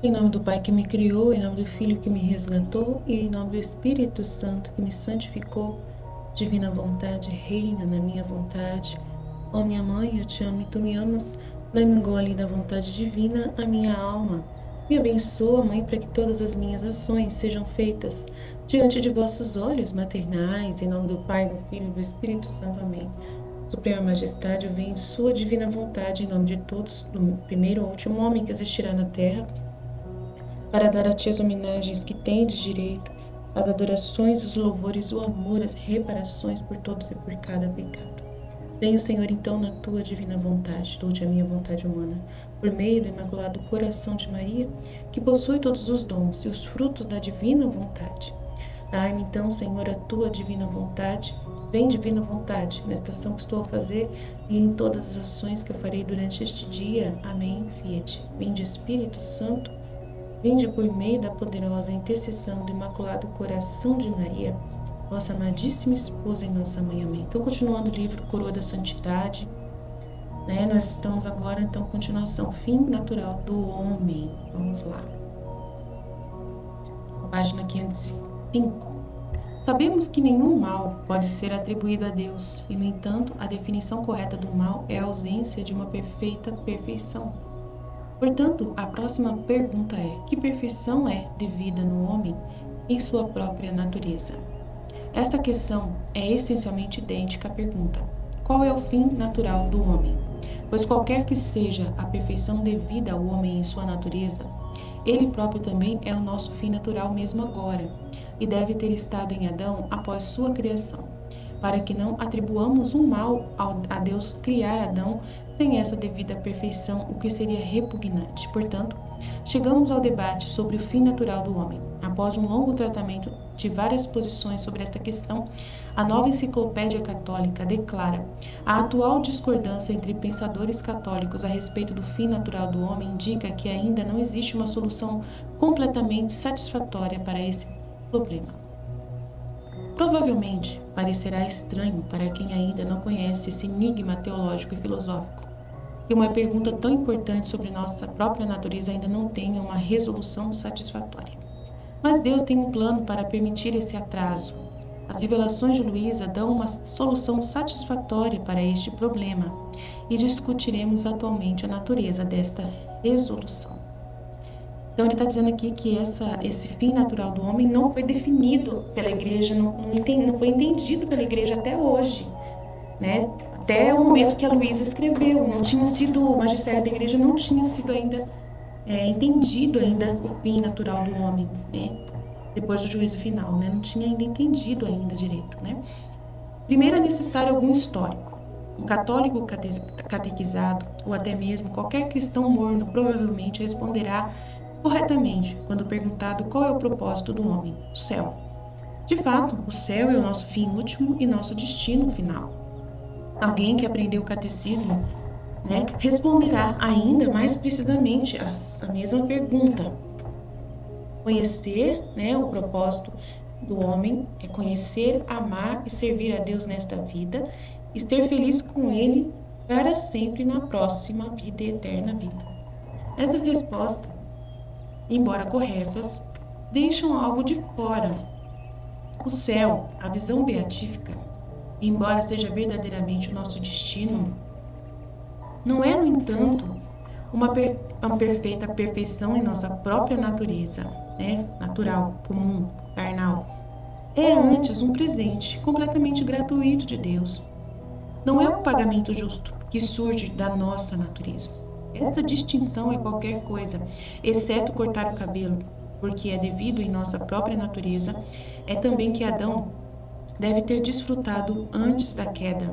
Em nome do Pai que me criou, em nome do Filho que me resgatou e em nome do Espírito Santo que me santificou, divina vontade, reina na minha vontade. Ó minha mãe, eu te amo e tu me amas. Não me engole da vontade divina a minha alma. Me abençoa, Mãe, para que todas as minhas ações sejam feitas diante de vossos olhos maternais, em nome do Pai, do Filho e do Espírito Santo. Amém. Suprema Majestade, eu venho em sua divina vontade, em nome de todos, do primeiro ao último homem que existirá na terra, para dar a ti as homenagens que tendes direito, as adorações, os louvores, o amor, as reparações por todos e por cada pecado. Venho, Senhor, então, na tua divina vontade, dou-te a minha vontade humana, por meio do Imaculado Coração de Maria, que possui todos os dons e os frutos da divina vontade. Dai-me, então, Senhor, a tua divina vontade. Vem, divina vontade, nesta ação que estou a fazer e em todas as ações que eu farei durante este dia. Amém. Fiat. Vinde, Espírito Santo. Vinde por meio da poderosa intercessão do Imaculado Coração de Maria, vossa amadíssima esposa e nossa mãe. Amém. Então, continuando o livro Coroa da Santidade, né? Nós estamos agora, então, continuação, fim natural do homem. Vamos lá. Página 505. Sabemos que nenhum mal pode ser atribuído a Deus, e, no entanto, a definição correta do mal é a ausência de uma perfeita perfeição. Portanto, a próxima pergunta é: que perfeição é devida no homem em sua própria natureza? Esta questão é essencialmente idêntica à pergunta: qual é o fim natural do homem? Pois qualquer que seja a perfeição devida ao homem em sua natureza, ele próprio também é o nosso fim natural mesmo agora, e deve ter estado em Adão após sua criação, para que não atribuamos um mal a Deus criar Adão sem essa devida perfeição, o que seria repugnante. Portanto, chegamos ao debate sobre o fim natural do homem. Após um longo tratamento de várias posições sobre esta questão, a Nova Enciclopédia Católica declara: a atual discordância entre pensadores católicos a respeito do fim natural do homem indica que ainda não existe uma solução completamente satisfatória para esse problema. Provavelmente parecerá estranho para quem ainda não conhece esse enigma teológico e filosófico, que uma pergunta tão importante sobre nossa própria natureza ainda não tenha uma resolução satisfatória. Mas Deus tem um plano para permitir esse atraso. As revelações de Luísa dão uma solução satisfatória para este problema e discutiremos atualmente a natureza desta resolução. Então, ele está dizendo aqui que esse fim natural do homem não foi definido pela igreja, não foi entendido pela igreja até hoje, né? Até o momento que a Luísa escreveu, não tinha sido, o magistério da igreja não tinha sido ainda entendido ainda o fim natural do homem, né? Depois do juízo final, né? Não tinha ainda entendido ainda direito, né? Primeiro é necessário algum histórico. Um católico catequizado, ou até mesmo qualquer cristão morno, provavelmente responderá corretamente quando perguntado qual é o propósito do homem: o céu. De fato, o céu é o nosso fim último e nosso destino final. Alguém que aprendeu o catecismo, né, responderá ainda mais precisamente a mesma pergunta. Conhecer, né, o propósito do homem é conhecer, amar e servir a Deus nesta vida e ser feliz com Ele para sempre na próxima vida e eterna vida. Essas respostas, embora corretas, deixam algo de fora. O céu, a visão beatífica, embora seja verdadeiramente o nosso destino, não é, no entanto, uma perfeita perfeição em nossa própria natureza, né? Natural, comum, carnal. É antes um presente completamente gratuito de Deus. Não é um pagamento justo que surge da nossa natureza. Essa distinção é qualquer coisa, exceto cortar o cabelo, porque é devido em nossa própria natureza, é também que Adão deve ter desfrutado antes da queda,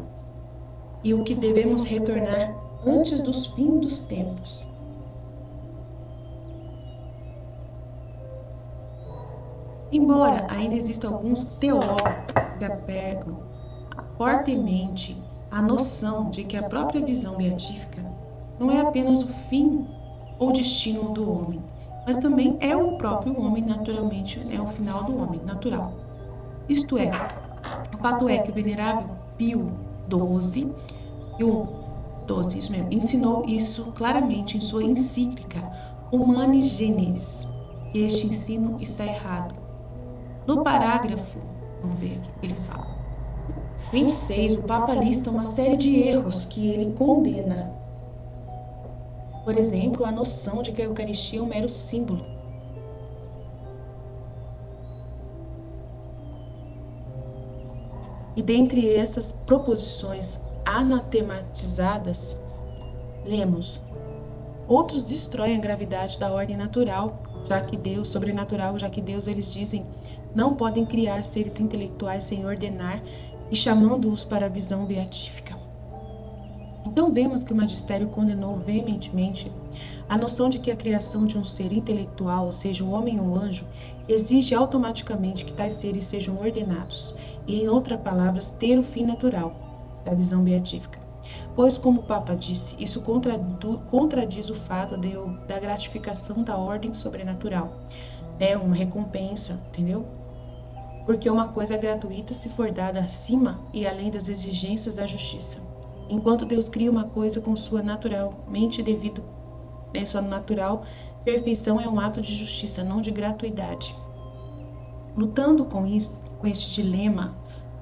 e o que devemos retornar antes dos fins dos tempos. Embora ainda existam alguns teólogos que se apegam fortemente à noção de que a própria visão beatífica não é apenas o fim ou destino do homem, mas também é o próprio homem, naturalmente, é o final do homem, natural. Isto é, o fato é que o venerável Pio XII, isso mesmo, ensinou isso claramente em sua encíclica humani generis, que este ensino está errado. No parágrafo, vamos ver aqui o que ele fala. 26, o Papa lista uma série de erros que ele condena. Por exemplo, a noção de que a Eucaristia é um mero símbolo. E dentre essas proposições anatematizadas, lemos: outros destroem a gravidade da ordem natural, já que Deus, sobrenatural, já que Deus, eles dizem, não podem criar seres intelectuais sem ordenar e chamando-os para a visão beatífica. Então vemos que o magistério condenou veementemente a noção de que a criação de um ser intelectual, ou seja, um homem ou um anjo, exige automaticamente que tais seres sejam ordenados, e, em outras palavras, ter o fim natural da visão beatífica. Pois, como o Papa disse, isso contradiz o fato da gratificação da ordem sobrenatural, né? Uma recompensa, entendeu? Porque uma coisa é gratuita se for dada acima e além das exigências da justiça. Enquanto Deus cria uma coisa com sua naturalmente devido, né, sua natural perfeição é um ato de justiça, não de gratuidade. Lutando com isso, com este dilema,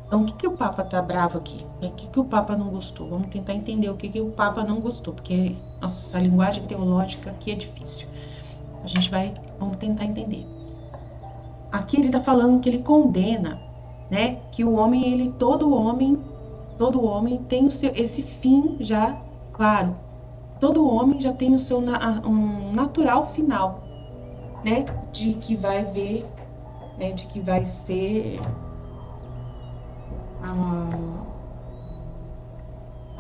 então o que o Papa tá bravo aqui? O que o Papa não gostou? Vamos tentar entender o que o Papa não gostou, porque nossa, essa linguagem teológica aqui é difícil. Vamos tentar entender. Aqui ele está falando que ele condena, né, que o homem, todo homem tem esse fim já claro. Todo homem já tem o seu um natural final, né, de que vai ver, né, de que vai ser a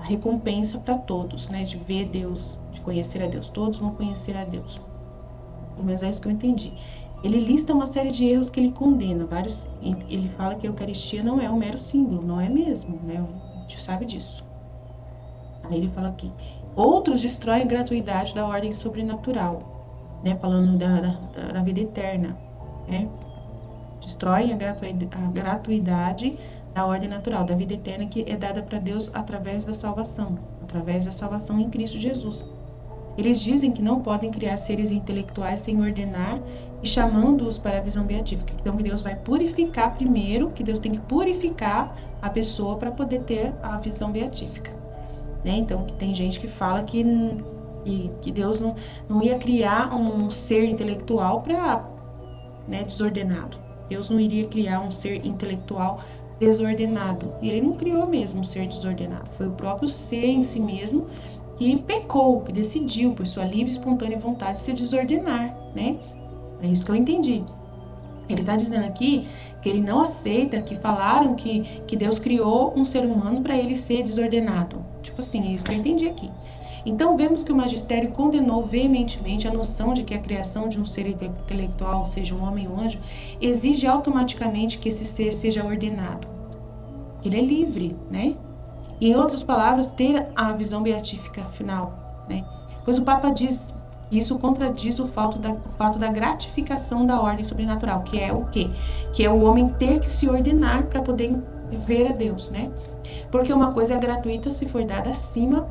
recompensa para todos, né, de ver Deus, de conhecer a Deus. Todos vão conhecer a Deus. Pelo menos é isso que eu entendi. Ele lista uma série de erros que ele condena, vários. Ele fala que a Eucaristia não é um mero símbolo, não é mesmo, né? A gente sabe disso. Aí ele fala aqui: outros destroem a gratuidade da ordem sobrenatural, né? Falando da vida eterna, né? Destroem a gratuidade da ordem natural, da vida eterna que é dada para Deus através da salvação em Cristo Jesus. Eles dizem que não podem criar seres intelectuais sem ordenar e chamando-os para a visão beatífica. Então, que Deus vai purificar primeiro, que Deus tem que purificar a pessoa para poder ter a visão beatífica. Né? Então, que tem gente que fala que Deus não ia criar um ser intelectual para, né, desordenado. Deus não iria criar um ser intelectual desordenado. E ele não criou mesmo um ser desordenado. Foi o próprio ser em si mesmo que pecou, que decidiu, por sua livre e espontânea vontade, se desordenar, né? É isso que eu entendi. Ele está dizendo aqui que ele não aceita que falaram que Deus criou um ser humano para ele ser desordenado. Tipo assim, é isso que eu entendi aqui. Então, vemos que o magistério condenou veementemente a noção de que a criação de um ser intelectual, seja um homem ou um anjo, exige automaticamente que esse ser seja ordenado. Ele é livre, né? E, em outras palavras, ter a visão beatífica final, né? Pois o Papa diz que isso contradiz o fato da gratificação da ordem sobrenatural, que é o quê? Que é o homem ter que se ordenar para poder ver a Deus, né? Porque uma coisa é gratuita se for dada acima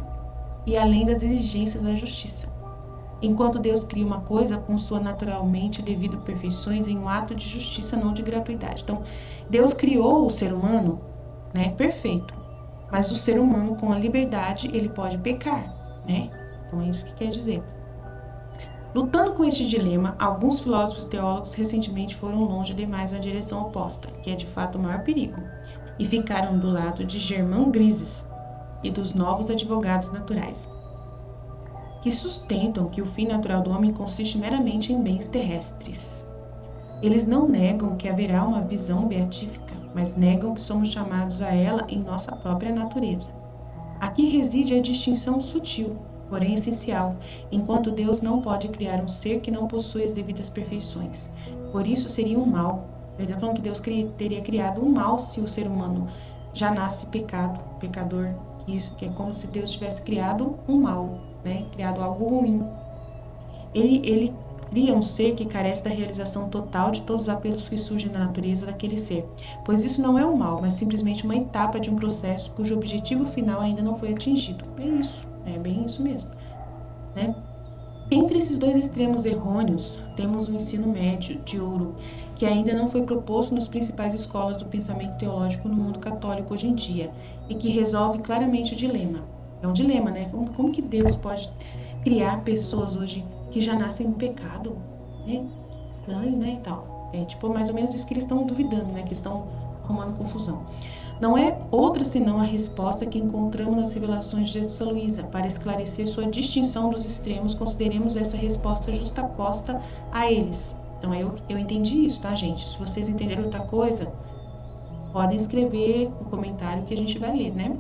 e além das exigências da justiça. Enquanto Deus cria uma coisa com sua naturalmente devidas perfeições em um ato de justiça, não de gratuidade. Então, Deus criou o ser humano, né? Perfeito. Mas o ser humano, com a liberdade, ele pode pecar, né? Então é isso que quer dizer. Lutando com este dilema, alguns filósofos teólogos recentemente foram longe demais na direção oposta, que é de fato o maior perigo, e ficaram do lado de Germán Grises e dos novos advogados naturais, que sustentam que o fim natural do homem consiste meramente em bens terrestres. Eles não negam que haverá uma visão beatífica, mas negam que somos chamados a ela em nossa própria natureza. Aqui reside a distinção sutil, porém essencial, enquanto Deus não pode criar um ser que não possui as devidas perfeições. Por isso seria um mal. Ele está falando que Deus teria criado um mal se o ser humano já nasce pecador, que é como se Deus tivesse criado um mal, né? Criado algo ruim. Ele cria um ser que carece da realização total de todos os apelos que surgem da natureza daquele ser, pois isso não é um mal, mas simplesmente uma etapa de um processo cujo objetivo final ainda não foi atingido. É isso, é bem isso mesmo, né? Entre esses dois extremos errôneos, temos o ensino médio de ouro, que ainda não foi proposto nas principais escolas do pensamento teológico no mundo católico hoje em dia, e que resolve claramente o dilema. É um dilema, né? Como que Deus pode criar pessoas hoje que já nascem em pecado, né? Estranho, né? E tal. É tipo mais ou menos isso que eles estão duvidando, né? Que estão arrumando confusão. Não é outra senão a resposta que encontramos nas revelações de Jesus a Luísa. Para esclarecer sua distinção dos extremos, consideremos essa resposta justaposta a eles. Então, eu entendi isso, tá, gente? Se vocês entenderam outra coisa, podem escrever no comentário que a gente vai ler, né?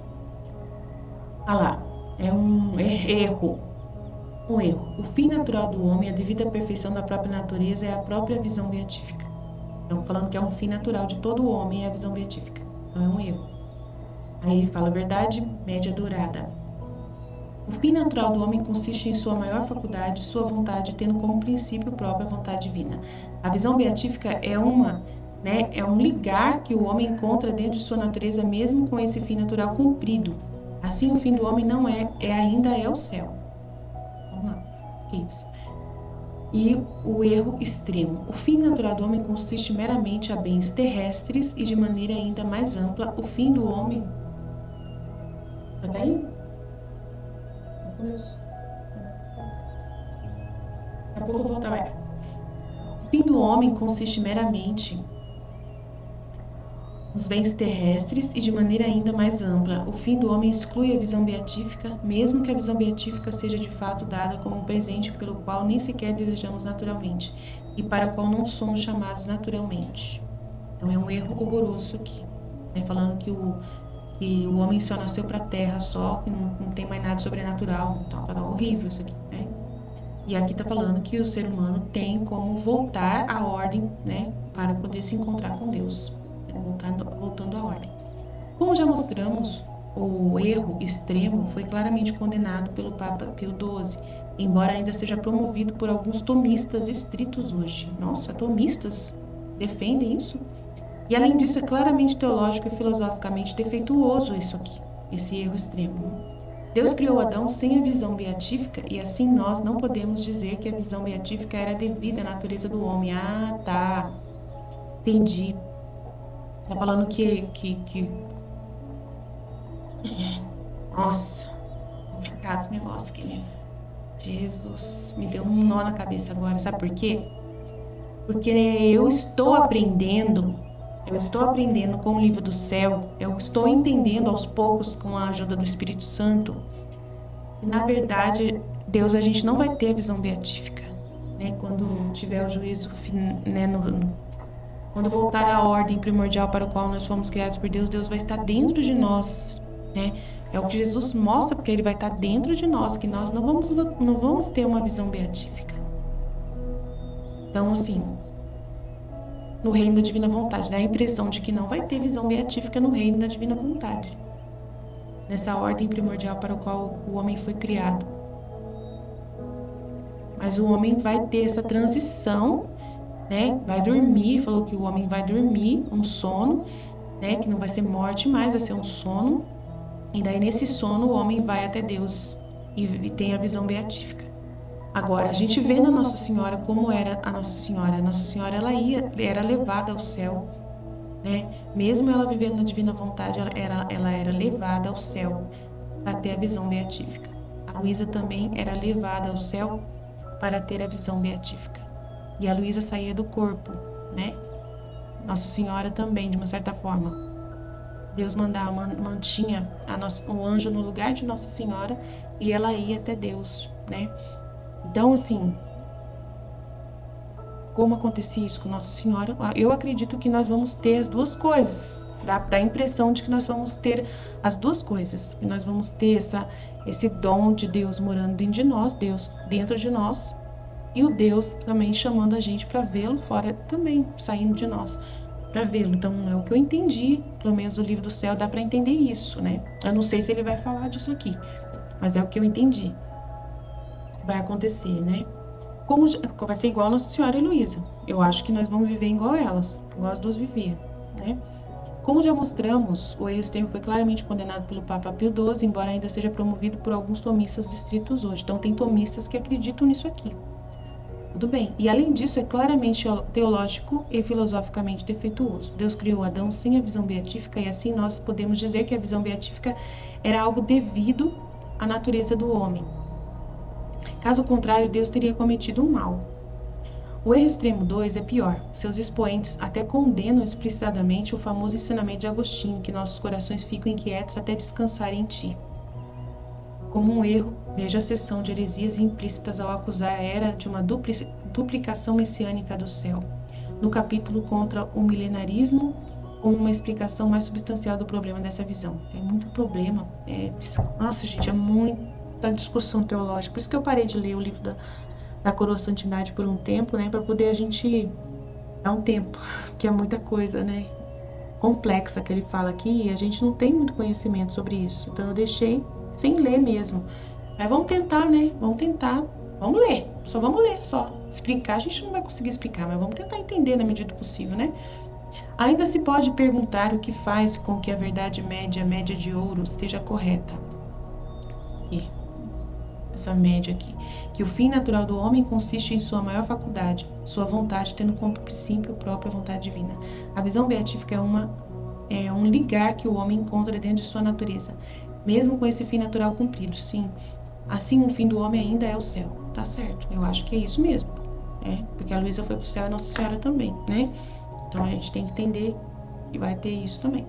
Ah lá, é um erro. Um erro. O fim natural do homem, a devida perfeição da própria natureza, é a própria visão beatífica. Então, falando que é um fim natural de todo o homem, é a visão beatífica. Então, é um erro. Aí ele fala, verdade média dourada. O fim natural do homem consiste em sua maior faculdade, sua vontade, tendo como princípio própria a vontade divina. A visão beatífica é um ligar que o homem encontra dentro de sua natureza, mesmo com esse fim natural cumprido. Assim, o fim do homem não ainda é o céu. Vamos lá, que isso? E o erro extremo. O fim natural do homem consiste meramente a bens terrestres e, de maneira ainda mais ampla, o fim do homem... Tá bem? Daqui a pouco eu vou trabalhar. O fim do homem consiste meramente nos bens terrestres e de maneira ainda mais ampla. O fim do homem exclui a visão beatífica, mesmo que a visão beatífica seja de fato dada como um presente pelo qual nem sequer desejamos naturalmente e para o qual não somos chamados naturalmente. Então é um erro horroroso aqui, né? Falando que o homem só nasceu para a terra só, que não tem mais nada sobrenatural, então tá horrível isso aqui, né? E aqui está falando que o ser humano tem como voltar à ordem, né, para poder se encontrar com Deus, né, voltando à ordem. Como já mostramos, o erro extremo foi claramente condenado pelo Papa Pio XII, embora ainda seja promovido por alguns tomistas estritos hoje. Nossa, tomistas defendem isso? E além disso, é claramente teológico e filosoficamente defeituoso isso aqui, esse erro extremo. Deus criou Adão sem a visão beatífica e assim nós não podemos dizer que a visão beatífica era devida à natureza do homem. Ah, tá. Entendi. Tá falando que... Nossa, complicado esse negócio aqui, né? Jesus, me deu um nó na cabeça agora. Sabe por quê? Porque eu estou aprendendo com o livro do céu, eu estou entendendo aos poucos com a ajuda do Espírito Santo. E, na verdade, Deus, a gente não vai ter a visão beatífica, né? Quando tiver o juízo, né? Quando voltar à ordem primordial para a qual nós fomos criados por Deus, Deus vai estar dentro de nós, né? É o que Jesus mostra, porque Ele vai estar dentro de nós, que nós não vamos ter uma visão beatífica. Então, assim, no reino da divina vontade, dá a impressão de que não vai ter visão beatífica no reino da divina vontade, nessa ordem primordial para a qual o homem foi criado. Mas o homem vai ter essa transição, né? Vai dormir, falou que o homem vai dormir, um sono, né? Que não vai ser morte mais, vai ser um sono. E daí nesse sono o homem vai até Deus e tem a visão beatífica. Agora, a gente vê na Nossa Senhora como era a Nossa Senhora. A Nossa Senhora, ela era levada ao céu, né? Mesmo ela vivendo na divina vontade, ela era levada ao céu para ter a visão beatífica. A Luísa também era levada ao céu para ter a visão beatífica. E a Luísa saía do corpo, né? Nossa Senhora também, de uma certa forma. Deus mantinha o anjo no lugar de Nossa Senhora e ela ia até Deus, né? Então, assim, como acontecia isso com Nossa Senhora, eu acredito que nós vamos ter as duas coisas. Dá a impressão de que nós vamos ter as duas coisas. Que nós vamos ter esse dom de Deus morando dentro de nós, Deus dentro de nós, e o Deus também chamando a gente para vê-lo fora também, saindo de nós para vê-lo. Então, é o que eu entendi, pelo menos do livro do céu, dá para entender isso, né? Eu não sei se ele vai falar disso aqui, mas é o que eu entendi. Vai acontecer, né? Vai ser igual a Nossa Senhora e Luísa. Eu acho que nós vamos viver igual elas, igual as duas viviam, né? como já mostramos, o erro extremo foi claramente condenado pelo Papa Pio XII, embora ainda seja promovido por alguns tomistas estritos hoje. Então, tem tomistas que acreditam nisso aqui. Tudo bem. E, além disso, é claramente teológico e filosoficamente defeituoso. Deus criou Adão sem a visão beatífica e, assim, nós podemos dizer que a visão beatífica era algo devido à natureza do homem. Caso contrário, Deus teria cometido um mal. O erro extremo 2 é pior. Seus expoentes até condenam explicitamente o famoso ensinamento de Agostinho, que nossos corações ficam inquietos até descansarem em ti. Como um erro, veja a seção de heresias implícitas ao acusar a era de uma duplicação messiânica do céu, no capítulo contra o milenarismo, como uma explicação mais substancial do problema dessa visão. É muito problema. Nossa, gente, é muita discussão teológica. Por isso que eu parei de ler o livro da Coroa Santidade por um tempo, né, para poder a gente dar um tempo, que é muita coisa, né, complexa que ele fala aqui, e a gente não tem muito conhecimento sobre isso. Então eu deixei sem ler mesmo. Mas vamos tentar, né? Vamos tentar. Vamos ler. Só vamos ler, só. Explicar, a gente não vai conseguir explicar, mas vamos tentar entender na medida do possível, né? Ainda se pode perguntar o que faz com que a verdade média, a média de ouro, esteja correta. Aqui. Essa média aqui. Que o fim natural do homem consiste em sua maior faculdade, sua vontade, tendo como princípio própria a vontade divina. A visão beatífica é um ligar que o homem encontra dentro de sua natureza, mesmo com esse fim natural cumprido. Sim, assim o fim do homem ainda é o céu. Tá certo, eu acho que é isso mesmo, né? Porque a Luísa foi pro céu e a Nossa Senhora também, né? Então a gente tem que entender que vai ter isso também.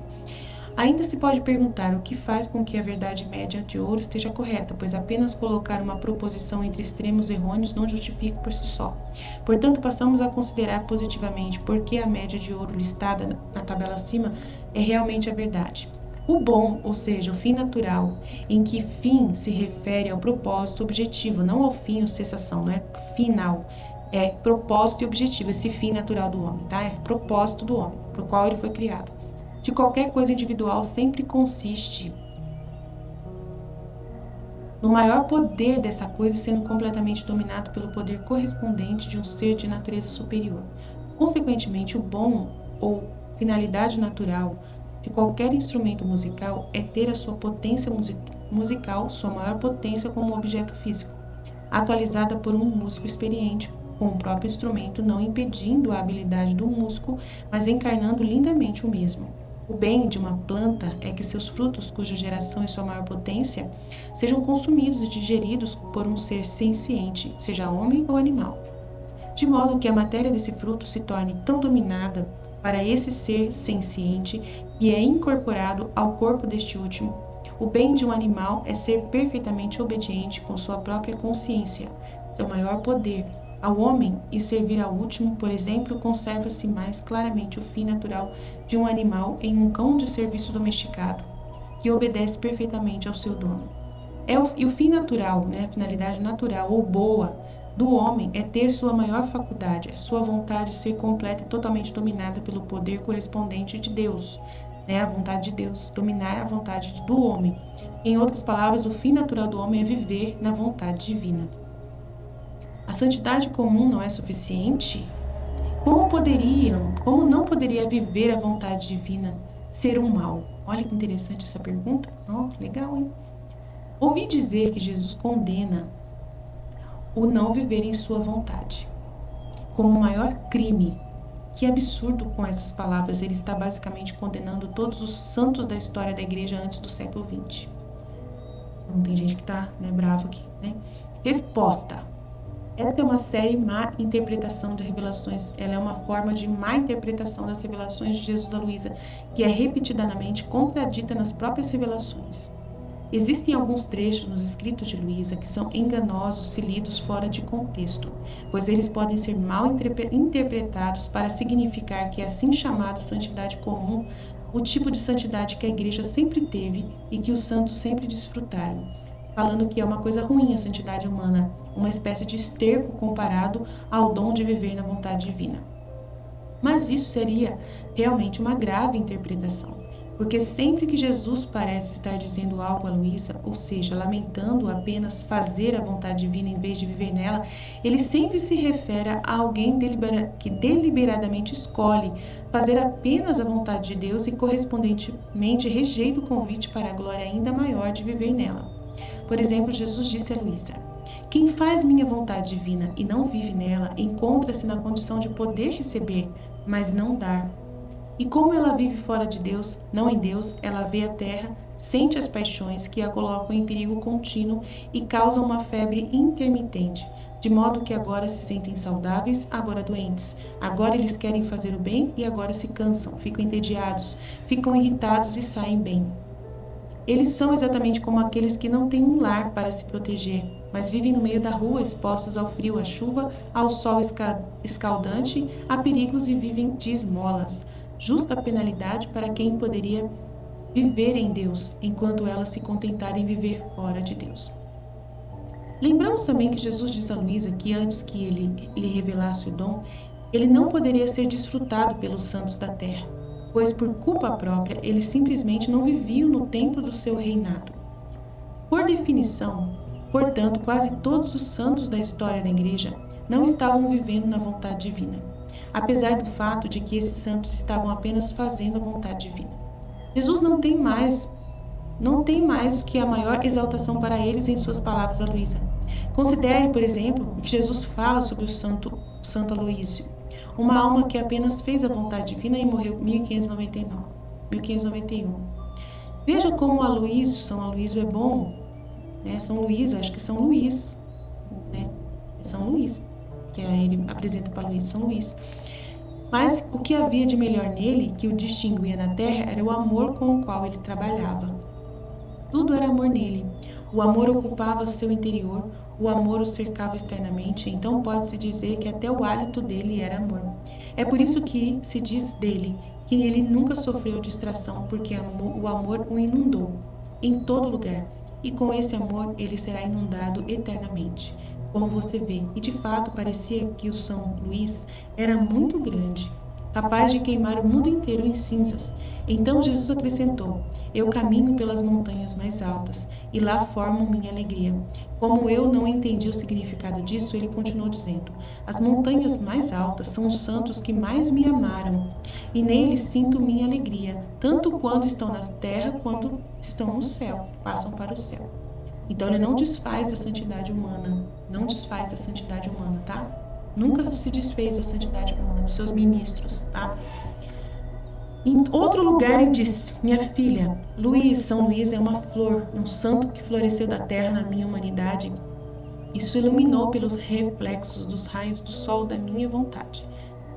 Ainda se pode perguntar o que faz com que a verdade média de ouro esteja correta, pois apenas colocar uma proposição entre extremos errôneos não justifica por si só. Portanto, passamos a considerar positivamente porque a média de ouro listada na tabela acima é realmente a verdade. O bom, ou seja, o fim natural, em que fim se refere ao propósito objetivo, não ao fim ou cessação, não é final, é propósito e objetivo, esse fim natural do homem, tá? É propósito do homem, para o qual ele foi criado. De qualquer coisa individual sempre consiste no maior poder dessa coisa sendo completamente dominado pelo poder correspondente de um ser de natureza superior. Consequentemente, o bom ou finalidade natural de qualquer instrumento musical é ter a sua potência musical, sua maior potência como objeto físico, atualizada por um músico experiente com o próprio instrumento, não impedindo a habilidade do músico, mas encarnando lindamente o mesmo. O bem de uma planta é que seus frutos, cuja geração e sua maior potência, sejam consumidos e digeridos por um ser senciente, seja homem ou animal, de modo que a matéria desse fruto se torne tão dominada para esse ser senciente que é incorporado ao corpo deste último. O bem de um animal é ser perfeitamente obediente com sua própria consciência, seu maior poder. Ao homem e servir ao último, por exemplo, conserva-se mais claramente o fim natural de um animal em um cão de serviço domesticado, que obedece perfeitamente ao seu dono. E o fim natural, né, a finalidade natural ou boa do homem é ter sua maior faculdade, sua vontade ser completa e totalmente dominada pelo poder correspondente de Deus, né, a vontade de Deus, dominar a vontade do homem. Em outras palavras, o fim natural do homem é viver na vontade divina. A santidade comum não é suficiente? Como não poderia viver a vontade divina ser um mal? Olha que interessante essa pergunta. Oh, legal, hein? Ouvi dizer que Jesus condena o não viver em sua vontade como o maior crime. Que absurdo com essas palavras. Ele está basicamente condenando todos os santos da história da igreja antes do século XX. Não tem gente que tá, né, bravo aqui, né? Resposta. Esta é uma série má interpretação de revelações. Ela é uma forma de má interpretação das revelações de Jesus a Luísa, que é repetidamente contradita nas próprias revelações. Existem alguns trechos nos escritos de Luísa que são enganosos se lidos fora de contexto, pois eles podem ser mal interpretados para significar que é assim chamada santidade comum, o tipo de santidade que a igreja sempre teve e que os santos sempre desfrutaram, falando que é uma coisa ruim a santidade humana, uma espécie de esterco comparado ao dom de viver na vontade divina. Mas isso seria realmente uma grave interpretação, porque sempre que Jesus parece estar dizendo algo a Luísa, ou seja, lamentando apenas fazer a vontade divina em vez de viver nela, ele sempre se refere a alguém que deliberadamente escolhe fazer apenas a vontade de Deus e, correspondentemente, rejeita o convite para a glória ainda maior de viver nela. Por exemplo, Jesus disse a Luísa: quem faz minha vontade divina e não vive nela, encontra-se na condição de poder receber, mas não dar. E como ela vive fora de Deus, não em Deus, ela vê a terra, sente as paixões que a colocam em perigo contínuo e causam uma febre intermitente, de modo que agora se sentem saudáveis, agora doentes. Agora eles querem fazer o bem e agora se cansam, ficam entediados, ficam irritados e saem bem. Eles são exatamente como aqueles que não têm um lar para se proteger, mas vivem no meio da rua, expostos ao frio, à chuva, ao sol escaldante, a perigos e vivem de esmolas. Justa penalidade para quem poderia viver em Deus, enquanto elas se contentarem em viver fora de Deus. Lembramos também que Jesus disse a Luísa que antes que ele lhe revelasse o dom, ele não poderia ser desfrutado pelos santos da terra, pois por culpa própria eles simplesmente não viviam no tempo do seu reinado. Por definição, portanto, quase todos os santos da história da igreja não estavam vivendo na vontade divina, apesar do fato de que esses santos estavam apenas fazendo a vontade divina. Jesus não tem mais que a maior exaltação para eles em suas palavras a Luísa. Considere, por exemplo, que Jesus fala sobre o Santo Aloísio, uma alma que apenas fez a vontade divina e morreu em 1591. Veja como São Aloísio é bom, né? São Luís, acho que é São Luís, né? É São Luís, que ele apresenta para Luís, São Luís. Mas o que havia de melhor nele, que o distinguia na terra, era o amor com o qual ele trabalhava. Tudo era amor nele. O amor ocupava seu interior, o amor o cercava externamente, então pode-se dizer que até o hálito dele era amor. É por isso que se diz dele que ele nunca sofreu distração, porque o amor o inundou em todo lugar, e com esse amor ele será inundado eternamente. Como você vê, e de fato parecia que o São Luís era muito grande, capaz de queimar o mundo inteiro em cinzas. Então Jesus acrescentou: eu caminho pelas montanhas mais altas, e lá formo minha alegria. Como eu não entendi o significado disso, ele continuou dizendo: as montanhas mais altas são os santos que mais me amaram, e neles sinto minha alegria, tanto quando estão na terra quanto estão no céu, passam para o céu. Então ele não desfaz a santidade humana, não desfaz a santidade humana, tá? Nunca se desfez a santidade humana dos seus ministros, tá? Em outro lugar ele diz: minha filha, São Luís é uma flor, um santo que floresceu da terra na minha humanidade. Isso iluminou pelos reflexos dos raios do sol da minha vontade.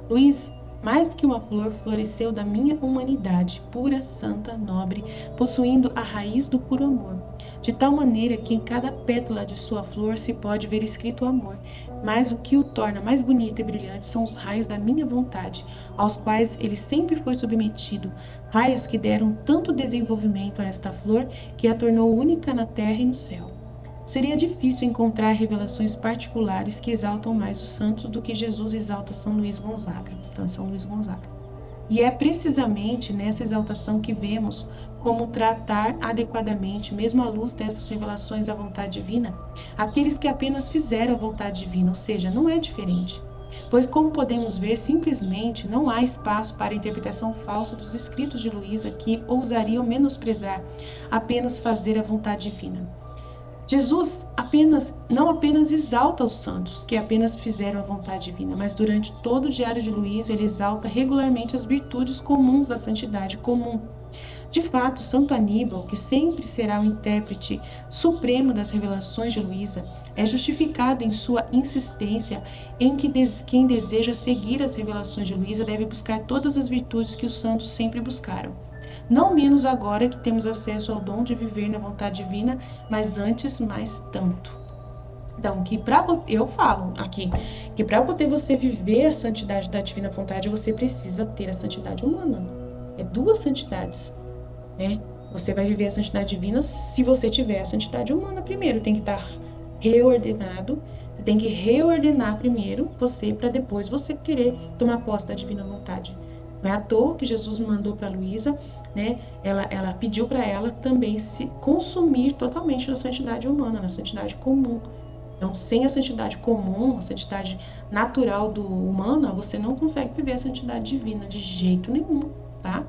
Luís, mais que uma flor, floresceu da minha humanidade, pura, santa, nobre, possuindo a raiz do puro amor, de tal maneira que em cada pétala de sua flor se pode ver escrito amor, mas o que o torna mais bonito e brilhante são os raios da minha vontade, aos quais ele sempre foi submetido, raios que deram tanto desenvolvimento a esta flor que a tornou única na terra e no céu. Seria difícil encontrar revelações particulares que exaltam mais os santos do que Jesus exalta São Luís Gonzaga. Então, é São Luís Gonzaga. E é precisamente nessa exaltação que vemos como tratar adequadamente, mesmo à luz dessas revelações da vontade divina, aqueles que apenas fizeram a vontade divina, ou seja, não é diferente. Pois, como podemos ver, simplesmente não há espaço para a interpretação falsa dos escritos de Luísa que ousariam menosprezar apenas fazer a vontade divina. Jesus não apenas exalta os santos, que apenas fizeram a vontade divina, mas durante todo o diário de Luísa ele exalta regularmente as virtudes comuns da santidade comum. De fato, Santo Aníbal, que sempre será o intérprete supremo das revelações de Luísa, é justificado em sua insistência em que quem deseja seguir as revelações de Luísa deve buscar todas as virtudes que os santos sempre buscaram. Não menos agora que temos acesso ao dom de viver na vontade divina, mas antes mais tanto. Então, eu falo aqui que para poder você viver a santidade da divina vontade, você precisa ter a santidade humana. É duas santidades, né? Você vai viver a santidade divina se você tiver a santidade humana primeiro. Tem que estar reordenado. Você tem que reordenar primeiro você, para depois você querer tomar posse da divina vontade. Não é à toa que Jesus mandou para Luísa né? Ela pediu para ela também se consumir totalmente na santidade humana, na santidade comum. Então, sem a santidade comum, a santidade natural do humana, você não consegue viver a santidade divina de jeito nenhum, tá?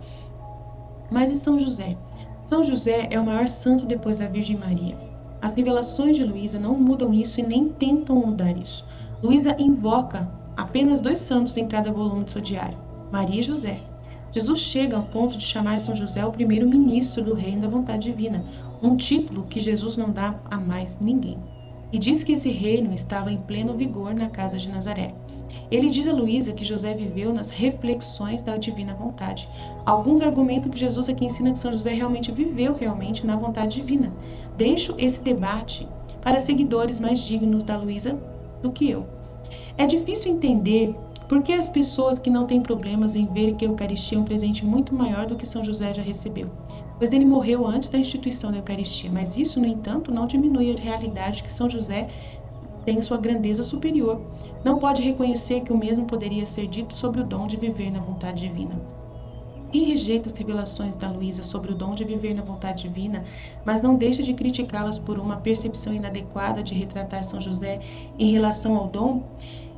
Mas e São José? São José é o maior santo depois da Virgem Maria. As revelações de Luísa não mudam isso e nem tentam mudar isso. Luísa invoca apenas 2 santos em cada volume do seu diário, Maria e José. Jesus chega ao ponto de chamar São José o primeiro ministro do reino da vontade divina, um título que Jesus não dá a mais ninguém. E diz que esse reino estava em pleno vigor na casa de Nazaré. Ele diz a Luísa que José viveu nas reflexões da divina vontade. Alguns argumentam que Jesus aqui ensina que São José realmente viveu na vontade divina. Deixo esse debate para seguidores mais dignos da Luísa do que eu. É difícil entender por que as pessoas que não têm problemas em ver que a Eucaristia é um presente muito maior do que São José já recebeu, pois ele morreu antes da instituição da Eucaristia, mas isso, no entanto, não diminui a realidade que São José tem sua grandeza superior. Não pode reconhecer que o mesmo poderia ser dito sobre o dom de viver na vontade divina. Quem rejeita as revelações da Luísa sobre o dom de viver na vontade divina, mas não deixa de criticá-las por uma percepção inadequada de retratar São José em relação ao dom,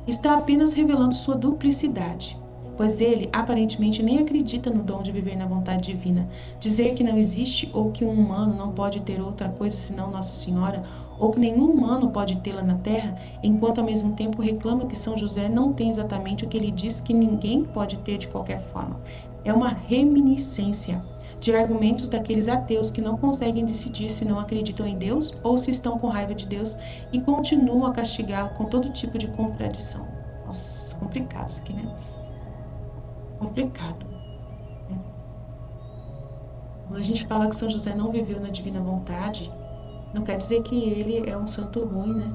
está apenas revelando sua duplicidade, pois ele aparentemente nem acredita no dom de viver na vontade divina. Dizer que não existe ou que um humano não pode ter outra coisa senão Nossa Senhora, ou que nenhum humano pode tê-la na terra, enquanto ao mesmo tempo reclama que São José não tem exatamente o que ele diz que ninguém pode ter de qualquer forma. É uma reminiscência de argumentos daqueles ateus que não conseguem decidir se não acreditam em Deus ou se estão com raiva de Deus e continuam a castigá-lo com todo tipo de contradição. Nossa, complicado isso aqui, né? Complicado. Quando a gente fala que São José não viveu na divina vontade, não quer dizer que ele é um santo ruim,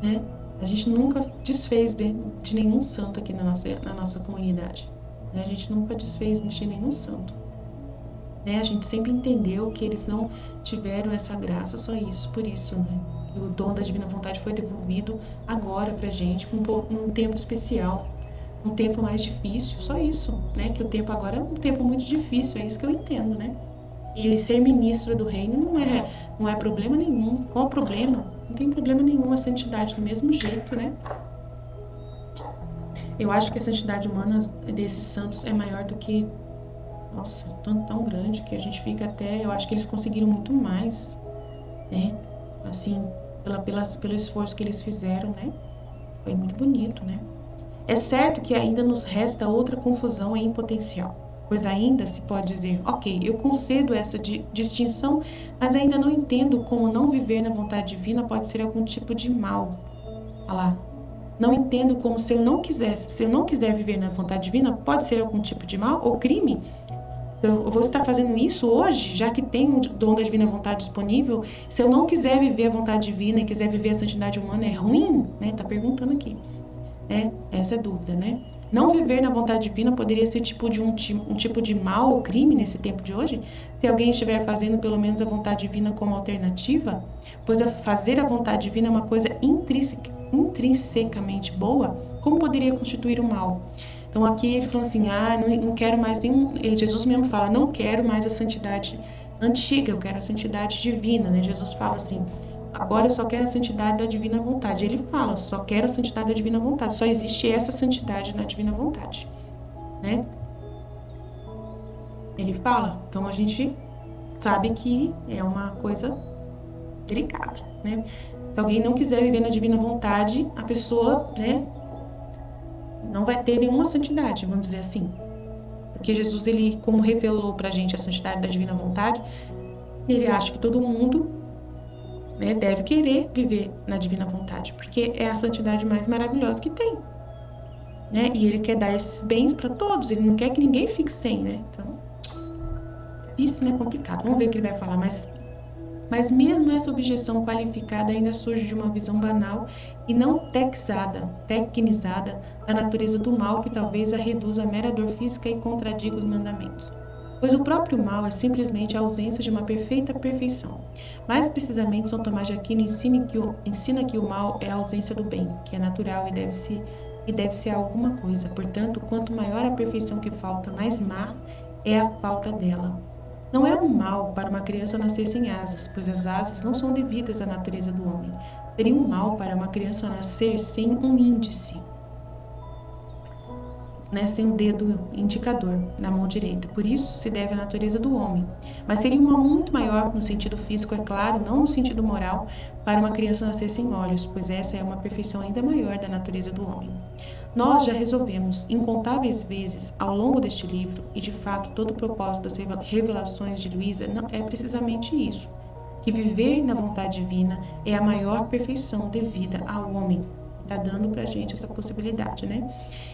né? A gente nunca desfez de nenhum santo aqui na nossa comunidade. Né? A gente nunca desfez de nenhum santo. Né? A gente sempre entendeu que eles não tiveram essa graça, só isso, por isso, né? Que o dom da divina vontade foi devolvido agora pra gente, num tempo especial, um tempo mais difícil, só isso, né? Que o tempo agora é um tempo muito difícil, é isso que eu entendo, né? E ser ministro do reino não é problema nenhum. Qual o problema? Não tem problema nenhum a santidade do mesmo jeito, né? Eu acho que a santidade humana desses santos é maior do que, nossa, tão grande que a gente fica até, eu acho que eles conseguiram muito mais, né? Assim, pelo esforço que eles fizeram, né? Foi muito bonito, né? É certo que ainda nos resta outra confusão em potencial, pois ainda se pode dizer, ok, eu concedo essa distinção, mas ainda não entendo como não viver na vontade divina pode ser algum tipo de mal. Olha lá. Não entendo como se eu não quiser viver na vontade divina, pode ser algum tipo de mal ou crime. Se eu vou estar fazendo isso hoje, já que tem o dom da divina vontade disponível, se eu não quiser viver a vontade divina e quiser viver a santidade humana, é ruim? Né? Tá perguntando aqui. Essa é a dúvida, né? Não viver na vontade divina poderia ser um tipo de mal ou crime nesse tempo de hoje? Se alguém estiver fazendo pelo menos a vontade divina como alternativa? Pois fazer a vontade divina é uma coisa intrinsecamente boa, como poderia constituir o mal? Então aqui ele falou assim, não quero mais nenhum... Jesus mesmo fala, não quero mais a santidade antiga, eu quero a santidade divina, né? Jesus fala assim, agora eu só quero a santidade da divina vontade. Ele fala, só quero a santidade da divina vontade. Só existe essa santidade na divina vontade, né? Ele fala, então a gente sabe que é uma coisa delicada, né? Se alguém não quiser viver na divina vontade, a pessoa, né, não vai ter nenhuma santidade, vamos dizer assim. Porque Jesus, ele, como revelou pra gente a santidade da divina vontade, ele acha que todo mundo, né, deve querer viver na divina vontade, porque é a santidade mais maravilhosa que tem, né? E ele quer dar esses bens para todos, ele não quer que ninguém fique sem, né? Então, isso, né, é complicado. Vamos ver o que ele vai falar, mas mesmo essa objeção qualificada ainda surge de uma visão banal e não tecnizada da natureza do mal, que talvez a reduza a mera dor física e contradiga os mandamentos. Pois o próprio mal é simplesmente a ausência de uma perfeita perfeição. Mais precisamente, São Tomás de Aquino ensina que o mal é a ausência do bem, que é natural e deve ser alguma coisa. Portanto, quanto maior a perfeição que falta, mais má é a falta dela. Não é um mal para uma criança nascer sem asas, pois as asas não são devidas à natureza do homem. Seria um mal para uma criança nascer sem um índice, né, sem um dedo indicador na mão direita. Por isso se deve à natureza do homem. Mas seria um mal muito maior no sentido físico, é claro, não no sentido moral, para uma criança nascer sem olhos, pois essa é uma perfeição ainda maior da natureza do homem. Nós já resolvemos incontáveis vezes ao longo deste livro, e de fato todo o propósito das revelações de Luísa é precisamente isso, que viver na vontade divina é a maior perfeição devida ao homem. Está dando para a gente essa possibilidade, né?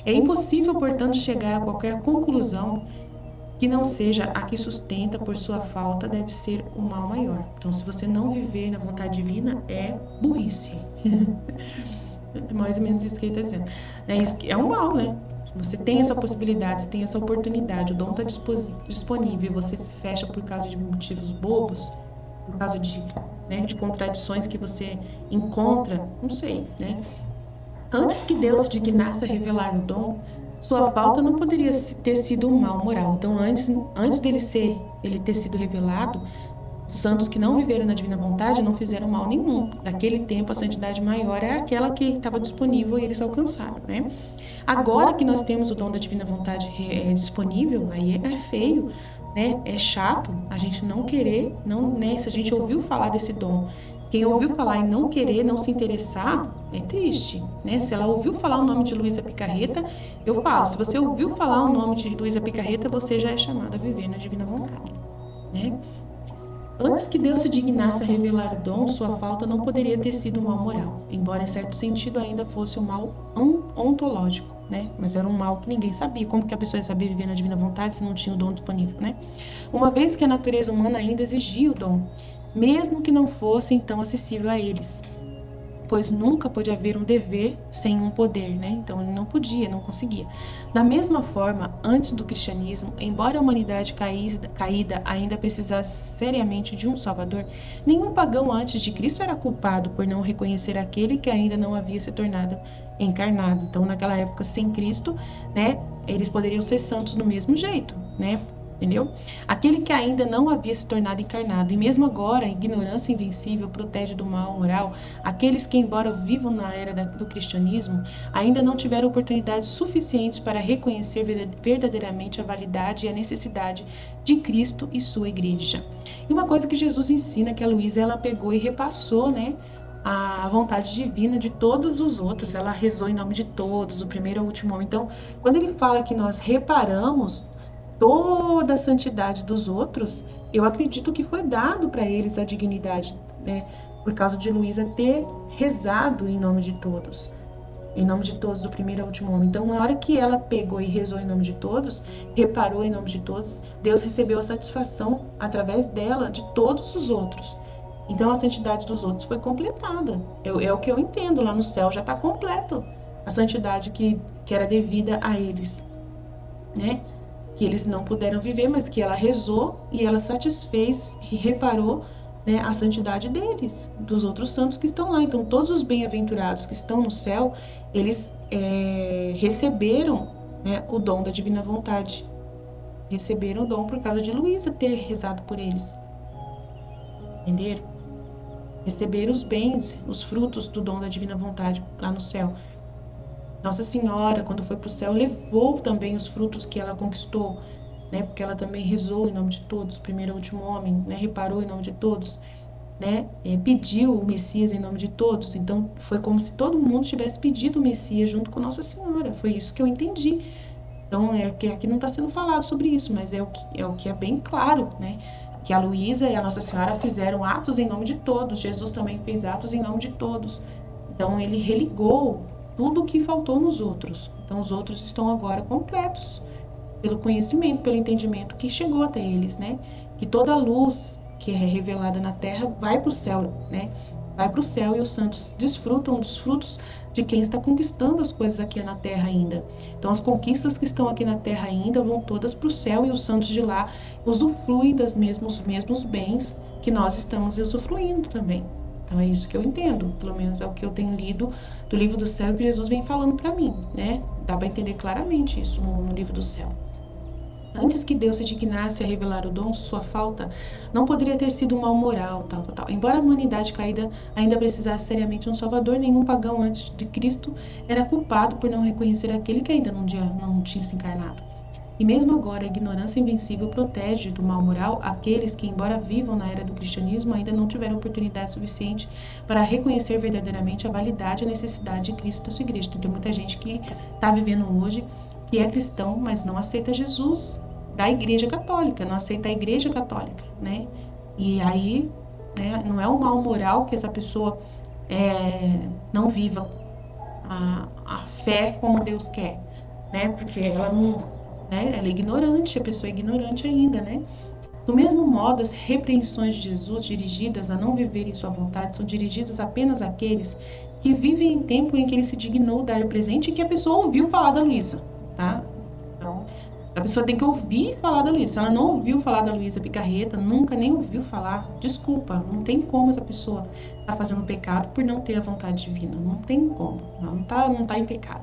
É impossível, portanto, chegar a qualquer conclusão que não seja a que sustenta por sua falta deve ser o mal maior. Então, se você não viver na vontade divina, é burrice. É mais ou menos isso que ele está dizendo. É um mal, né? Você tem essa possibilidade, você tem essa oportunidade, o dom está disponível, você se fecha por causa de motivos bobos, por causa de, né, de contradições que você encontra, não sei, né? Antes que Deus se dignasse a revelar o dom, sua falta não poderia ter sido um mal moral. Então, antes ele ter sido revelado, os santos que não viveram na divina vontade não fizeram mal nenhum. Naquele tempo, a santidade maior é aquela que estava disponível e eles alcançaram, né? Agora que nós temos o dom da divina vontade disponível, aí é feio, né? É chato a gente não querer, não, né? Se a gente ouviu falar desse dom, quem ouviu falar e não querer, não se interessar, é triste, né? Se ela ouviu falar o nome de Luísa Picarreta, eu falo, se você ouviu falar o nome de Luísa Picarreta, você já é chamada a viver na divina vontade, né? Antes que Deus se dignasse a revelar o dom, sua falta não poderia ter sido um mal moral, embora em certo sentido ainda fosse um mal ontológico, né? Mas era um mal que ninguém sabia. Como que a pessoa ia saber viver na divina vontade se não tinha o dom disponível, né? Uma vez que a natureza humana ainda exigia o dom, mesmo que não fosse então acessível a eles, pois nunca pode haver um dever sem um poder, né? Então ele não podia, não conseguia. Da mesma forma, antes do cristianismo, embora a humanidade caída ainda precisasse seriamente de um Salvador, nenhum pagão antes de Cristo era culpado por não reconhecer aquele que ainda não havia se tornado encarnado. Então, naquela época, sem Cristo, né, eles poderiam ser santos do mesmo jeito, né? Entendeu? Aquele que ainda não havia se tornado encarnado, e mesmo agora a ignorância invencível protege do mal moral aqueles que, embora vivam na era do cristianismo, ainda não tiveram oportunidades suficientes para reconhecer verdadeiramente a validade e a necessidade de Cristo e sua igreja. E uma coisa que Jesus ensina, que a Luísa ela pegou e repassou, né? A vontade divina de todos os outros, ela rezou em nome de todos, do primeiro ao último homem. Então, quando ele fala que nós reparamos toda a santidade dos outros, eu acredito que foi dado para eles a dignidade, né? Por causa de Luísa ter rezado em nome de todos do primeiro ao último homem. Então, na hora que ela pegou e rezou em nome de todos, reparou em nome de todos, Deus recebeu a satisfação através dela de todos os outros. Então, a santidade dos outros foi completada. É o que eu entendo, lá no céu já está completo a santidade que era devida a eles, né? Que eles não puderam viver, mas que ela rezou e ela satisfez e reparou, né, a santidade deles, dos outros santos que estão lá. Então, todos os bem-aventurados que estão no céu, eles receberam, né, o dom da divina vontade. Receberam o dom por causa de Luísa ter rezado por eles. Entenderam? Receberam os bens, os frutos do dom da divina vontade lá no céu. Nossa Senhora, quando foi para o céu, levou também os frutos que ela conquistou, né? Porque ela também rezou em nome de todos, primeiro ao último homem, né? Reparou em nome de todos, né? Pediu o Messias em nome de todos. Então, foi como se todo mundo tivesse pedido o Messias junto com Nossa Senhora. Foi isso que eu entendi. Então, aqui não está sendo falado sobre isso, mas é o que é bem claro, né? Que a Luísa e a Nossa Senhora fizeram atos em nome de todos. Jesus também fez atos em nome de todos. Então, ele religou tudo o que faltou nos outros. Então, os outros estão agora completos pelo conhecimento, pelo entendimento que chegou até eles, né? Que toda a luz que é revelada na terra vai para o céu, né? Vai para o céu e os santos desfrutam dos frutos de quem está conquistando as coisas aqui na terra ainda. Então, as conquistas que estão aqui na terra ainda vão todas para o céu e os santos de lá usufruem dos mesmos bens que nós estamos usufruindo também. Então, é isso que eu entendo, pelo menos é o que eu tenho lido do livro do céu que Jesus vem falando para mim, né? Dá para entender claramente isso no livro do céu. Antes que Deus se dignasse a revelar o dom, sua falta não poderia ter sido um mal moral, tal, tal, tal. Embora a humanidade caída ainda precisasse seriamente de um Salvador, nenhum pagão antes de Cristo era culpado por não reconhecer aquele que ainda não tinha se encarnado. E mesmo agora, a ignorância invencível protege do mal moral aqueles que, embora vivam na era do cristianismo, ainda não tiveram oportunidade suficiente para reconhecer verdadeiramente a validade e a necessidade de Cristo da sua igreja. Então, tem muita gente que está vivendo hoje, que é cristão, mas não aceita Jesus da igreja católica, não aceita a igreja católica, né? E aí, né, não é o mal moral que essa pessoa não viva a fé como Deus quer, né? Porque ela não, né? Ela é ignorante, a pessoa é ignorante ainda, né? Do mesmo modo, as repreensões de Jesus dirigidas a não viver em sua vontade são dirigidas apenas àqueles que vivem em tempo em que ele se dignou dar o presente e que a pessoa ouviu falar da Luísa, tá? Então, a pessoa tem que ouvir falar da Luísa. Se ela não ouviu falar da Luísa Picarreta, nunca nem ouviu falar, desculpa, não tem como essa pessoa tá fazendo pecado por não ter a vontade divina. Não tem como, não tá em pecado.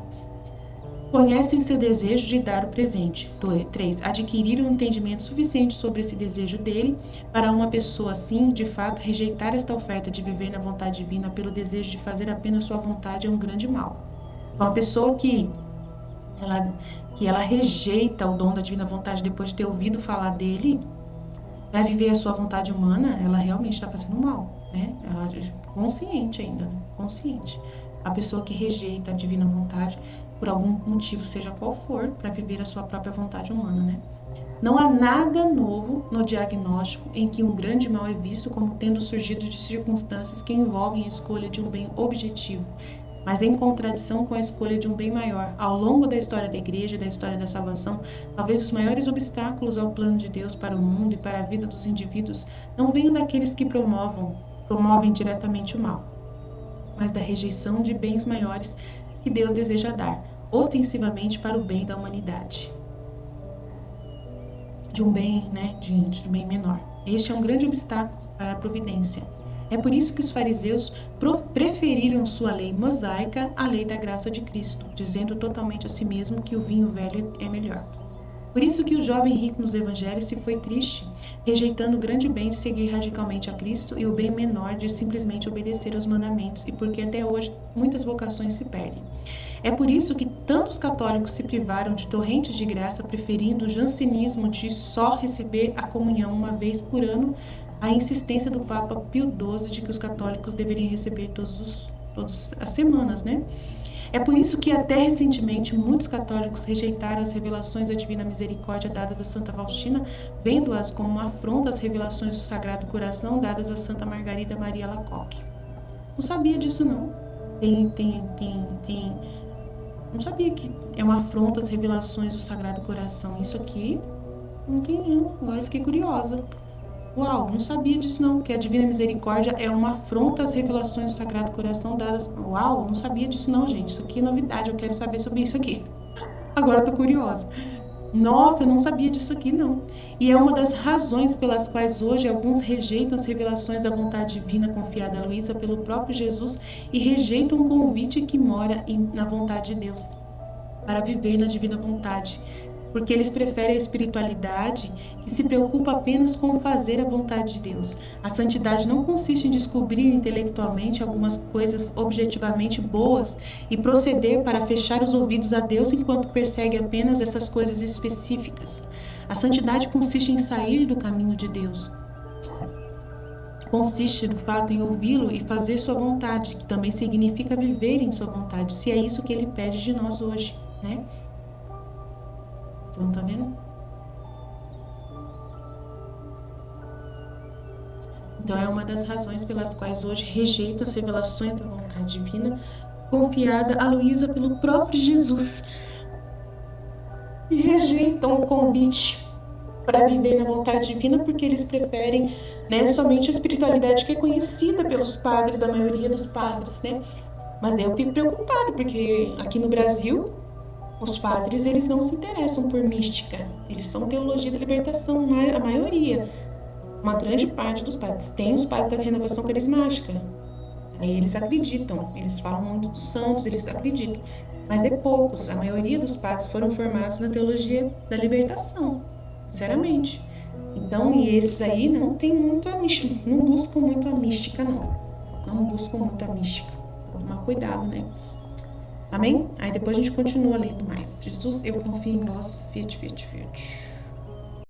Conhecem seu desejo de dar o presente. 3. Adquirir um entendimento suficiente sobre esse desejo dele para uma pessoa assim, de fato, rejeitar esta oferta de viver na vontade divina pelo desejo de fazer apenas sua vontade é um grande mal. Então, a pessoa que ela rejeita o dom da divina vontade depois de ter ouvido falar dele, para viver a sua vontade humana, ela realmente está fazendo mal, né? Ela é consciente ainda, né? Consciente. A pessoa que rejeita a divina vontade, por algum motivo, seja qual for, para viver a sua própria vontade humana, né? Não há nada novo no diagnóstico em que um grande mal é visto como tendo surgido de circunstâncias que envolvem a escolha de um bem objetivo, mas em contradição com a escolha de um bem maior. Ao longo da história da igreja e da história da salvação, talvez os maiores obstáculos ao plano de Deus para o mundo e para a vida dos indivíduos não venham daqueles que promovem diretamente o mal, mas da rejeição de bens maiores que Deus deseja dar, ostensivamente para o bem da humanidade. De um bem, né, de um bem menor. Este é um grande obstáculo para a providência. É por isso que os fariseus preferiram sua lei mosaica à lei da graça de Cristo, dizendo totalmente a si mesmo que o vinho velho é melhor. Por isso que o jovem rico nos evangelhos se foi triste, rejeitando o grande bem de seguir radicalmente a Cristo e o bem menor de simplesmente obedecer aos mandamentos, e porque até hoje muitas vocações se perdem. É por isso que tantos católicos se privaram de torrentes de graça, preferindo o jansenismo de só receber a comunhão uma vez por ano, a insistência do Papa Pio XII de que os católicos deveriam receber todas as semanas, né? É por isso que até recentemente muitos católicos rejeitaram as revelações da Divina Misericórdia dadas a Santa Faustina, vendo-as como uma afronta às revelações do Sagrado Coração dadas a Santa Margarida Maria Alacoque. Não sabia disso não. Não sabia que é uma afronta às revelações do Sagrado Coração. Isso aqui, não entendi. Agora eu fiquei curiosa. Uau, não sabia disso não, que a Divina Misericórdia é uma afronta às revelações do Sagrado Coração dadas... Uau, não sabia disso não, gente. Isso aqui é novidade, eu quero saber sobre isso aqui. Agora eu tô curiosa. Nossa, eu não sabia disso aqui não. E é uma das razões pelas quais hoje alguns rejeitam as revelações da vontade divina confiada a Luísa pelo próprio Jesus e rejeitam o convite que mora na vontade de Deus para viver na divina vontade, porque eles preferem a espiritualidade que se preocupa apenas com fazer a vontade de Deus. A santidade não consiste em descobrir intelectualmente algumas coisas objetivamente boas e proceder para fechar os ouvidos a Deus enquanto persegue apenas essas coisas específicas. A santidade consiste em sair do caminho de Deus. Consiste, do fato, em ouvi-lo e fazer sua vontade, que também significa viver em sua vontade, se é isso que ele pede de nós hoje, né? Então, tá vendo? Então, é uma das razões pelas quais hoje rejeito as revelações da vontade divina confiada a Luísa pelo próprio Jesus e rejeitam o convite para viver na vontade divina porque eles preferem, né, somente a espiritualidade que é conhecida pelos padres, da maioria dos padres, né? Mas eu fico preocupada porque aqui no Brasil os padres, eles não se interessam por mística, eles são teologia da libertação, a maioria. Uma grande parte dos padres. Tem os padres da renovação carismática. Aí eles acreditam, eles falam muito dos santos, eles acreditam. Mas é poucos, a maioria dos padres foram formados na teologia da libertação. sinceramente. Então, e esses aí não tem muita mística, não buscam muito a mística, não. Não buscam muito a mística. Tomar cuidado, né? Amém? Aí depois a gente continua lendo mais. Jesus, eu confio em vós. Fiat, fiat, fiat.